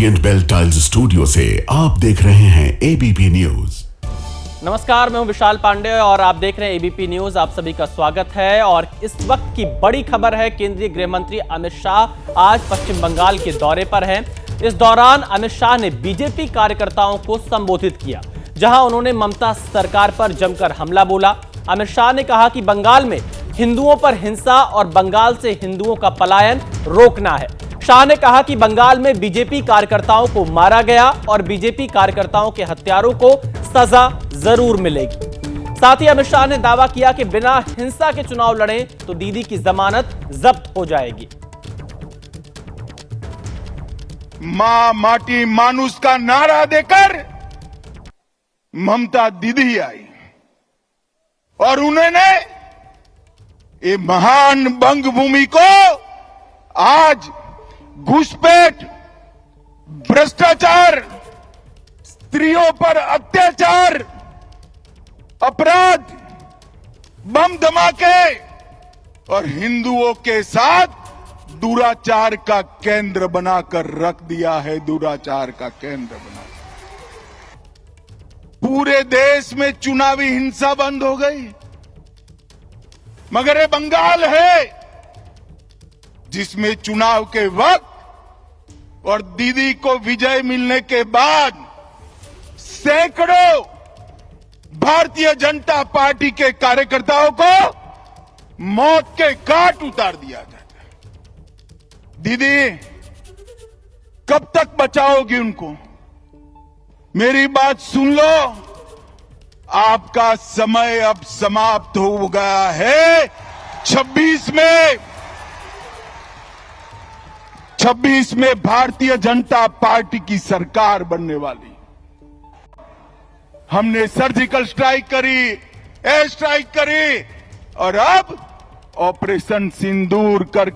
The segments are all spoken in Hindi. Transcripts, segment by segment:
ओरिएंट बेल टाइल्स स्टूडियो से आप देख रहे हैं एबीपी न्यूज। नमस्कार, मैं हूं विशाल पांडे और आप देख रहे हैं एबीपी न्यूज। आप सभी का स्वागत है और इस वक्त की बड़ी खबर है, केंद्रीय गृह मंत्री अमित शाह आज पश्चिम बंगाल के दौरे पर हैं। इस दौरान अमित शाह ने बीजेपी कार्यकर्ताओं को संबोधित किया, जहां उन्होंने ममता सरकार पर जमकर हमला बोला। अमित शाह ने कहा कि बंगाल में हिंदुओं पर हिंसा और बंगाल से हिंदुओं का पलायन रोकना है। शाह ने कहा कि बंगाल में बीजेपी कार्यकर्ताओं को मारा गया और बीजेपी कार्यकर्ताओं के हत्यारों को सजा जरूर मिलेगी। साथ ही अमित शाह ने दावा किया कि बिना हिंसा के चुनाव लड़े तो दीदी की जमानत जब्त हो जाएगी। मां माटी मानुष का नारा देकर ममता दीदी आई और उन्होंने ये महान बंगभूमि को आज घुसपैठ, भ्रष्टाचार, स्त्रियों पर अत्याचार, अपराध, बम धमाके और हिंदुओं के साथ दुराचार का केंद्र बनाकर रख दिया है। दुराचार का केंद्र बना, पूरे देश में चुनावी हिंसा बंद हो गई, मगर ये बंगाल है जिसमें चुनाव के वक्त और दीदी को विजय मिलने के बाद सैकड़ों भारतीय जनता पार्टी के कार्यकर्ताओं को मौत के घाट उतार दिया जाता है। दीदी कब तक बचाओगी उनको? मेरी बात सुन लो, आपका समय अब समाप्त हो गया है। 26 में भारतीय जनता पार्टी की सरकार बनने वाली। हमने सर्जिकल स्ट्राइक करी, एयर स्ट्राइक करी और अब ऑपरेशन सिंदूर कर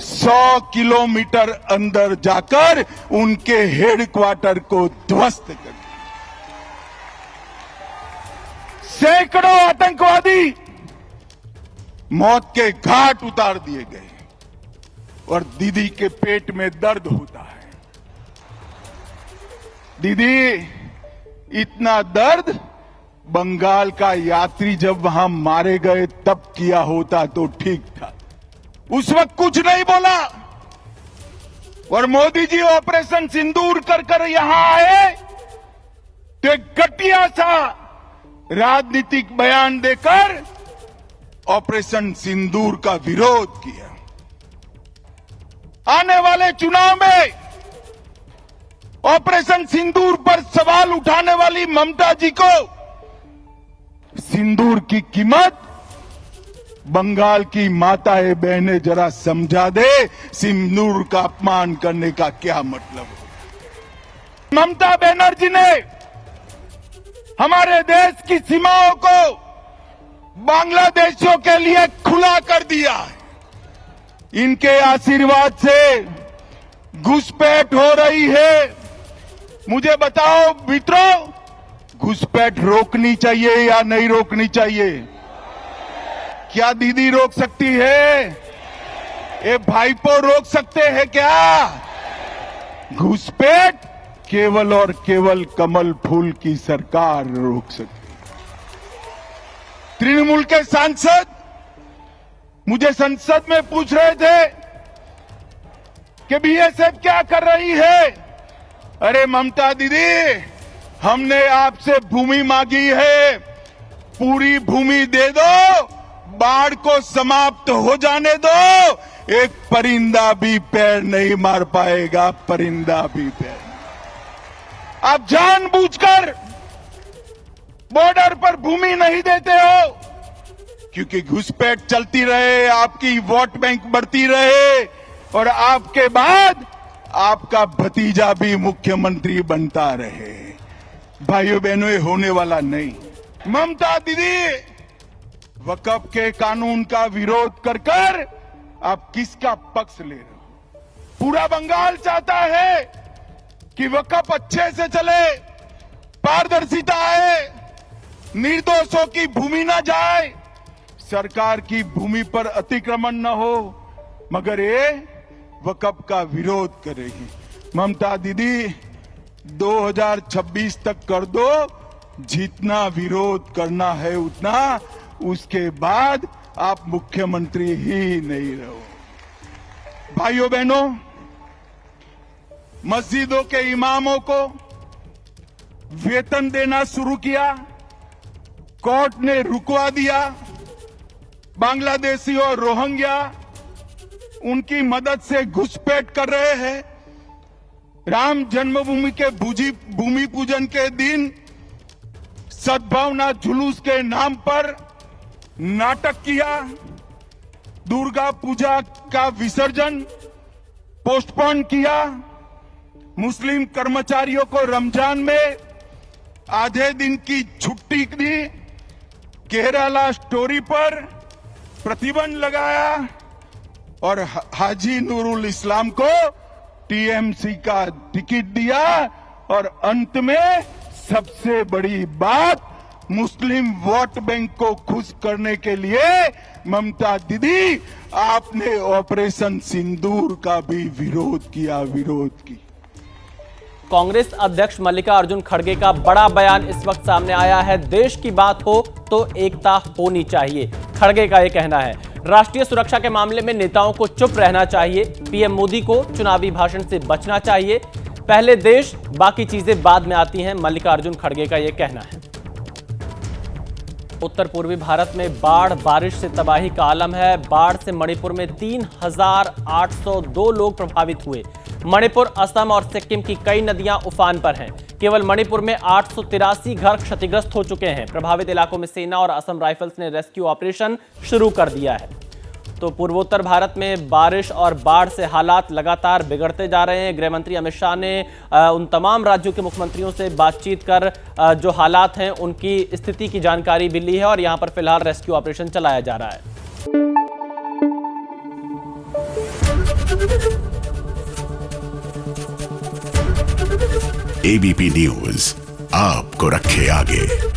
100 किलोमीटर अंदर जाकर उनके हेडक्वार्टर को ध्वस्त कर दिया। सैकड़ों आतंकवादी मौत के घाट उतार दिए गए और दीदी के पेट में दर्द होता है। दीदी, इतना दर्द बंगाल का यात्री जब वहां मारे गए तब किया होता तो ठीक था। उस वक्त कुछ नहीं बोला और मोदी जी ऑपरेशन सिंदूर कर यहां आए तो एक घटिया सा राजनीतिक बयान देकर ऑपरेशन सिंदूर का विरोध किया। आने वाले चुनाव में ऑपरेशन सिंदूर पर सवाल उठाने वाली ममता जी को सिंदूर की कीमत बंगाल की माताएं बहनें जरा समझा दे, सिंदूर का अपमान करने का क्या मतलब है। ममता बनर्जी ने हमारे देश की सीमाओं को बांग्लादेशियों के लिए खुला कर दिया है। इनके आशीर्वाद से घुसपैठ हो रही है। मुझे बताओ मित्रों, घुसपैठ रोकनी चाहिए या नहीं रोकनी चाहिए? क्या दीदी रोक सकती है? ये भाईपो रोक सकते हैं क्या? घुसपैठ केवल और केवल कमल फूल की सरकार रोक सकती है। तृणमूल के सांसद मुझे संसद में पूछ रहे थे कि बीएसएफ क्या कर रही है। अरे ममता दीदी, हमने आपसे भूमि मांगी है, पूरी भूमि दे दो, बाढ़ को समाप्त हो जाने दो, एक परिंदा भी पैर नहीं मार पाएगा, परिंदा भी पैर। आप जानबूझकर बॉर्डर पर भूमि नहीं देते हो क्योंकि घुसपैठ चलती रहे, आपकी वोट बैंक बढ़ती रहे और आपके बाद आपका भतीजा भी मुख्यमंत्री बनता रहे। भाइयों बहनों, ये होने वाला नहीं। ममता दीदी, वक्फ के कानून का विरोध कर आप किसका पक्ष ले रहे हो? पूरा बंगाल चाहता है कि वक्फ अच्छे से चले, पारदर्शिता आए, निर्दोषों की भूमि न जाए, सरकार की भूमि पर अतिक्रमण न हो, मगर ये वक्फ का विरोध करेगी। ममता दीदी 2026 तक कर दो, जितना विरोध करना है उतना, उसके बाद आप मुख्यमंत्री ही नहीं रहो। भाइयों बहनों, मस्जिदों के इमामों को वेतन देना शुरू किया, कोर्ट ने रुकवा दिया। बांग्लादेशी और रोहिंग्या उनकी मदद से घुसपैठ कर रहे हैं। राम जन्मभूमि के भूमि पूजन के दिन सद्भावना जुलूस के नाम पर नाटक किया। दुर्गा पूजा का विसर्जन पोस्टपोन किया। मुस्लिम कर्मचारियों को रमजान में आधे दिन की छुट्टी दी। केरला स्टोरी पर प्रतिबंध लगाया और हाजी नूरुल इस्लाम को टीएमसी का टिकट दिया। और अंत में सबसे बड़ी बात, मुस्लिम वोट बैंक को खुश करने के लिए ममता दीदी आपने ऑपरेशन सिंदूर का भी विरोध किया। कांग्रेस अध्यक्ष मल्लिकार्जुन खड़गे का बड़ा बयान इस वक्त सामने आया है। देश की बात हो तो एकता होनी चाहिए, खड़गे का यह कहना है। राष्ट्रीय सुरक्षा के मामले में नेताओं को चुप रहना चाहिए। पीएम मोदी को चुनावी भाषण से बचना चाहिए। पहले देश, बाकी चीजें बाद में आती हैं, मल्लिकार्जुन खड़गे का यह कहना है। उत्तर पूर्वी भारत में बाढ़ बारिश से तबाही का आलम है। बाढ़ से मणिपुर में 3,802 लोग प्रभावित हुए। मणिपुर, असम और सिक्किम की कई नदियां उफान पर हैं। केवल मणिपुर में 883 घर क्षतिग्रस्त हो चुके हैं। प्रभावित इलाकों में सेना और असम राइफल्स ने रेस्क्यू ऑपरेशन शुरू कर दिया है। तो पूर्वोत्तर भारत में बारिश और बाढ़ से हालात लगातार बिगड़ते जा रहे हैं। गृह मंत्री अमित शाह ने उन तमाम राज्यों के मुख्यमंत्रियों से बातचीत कर जो हालात हैं उनकी स्थिति की जानकारी भी ली है और यहां पर फिलहाल रेस्क्यू ऑपरेशन चलाया जा रहा है। एबीपी न्यूज आपको रखे आगे।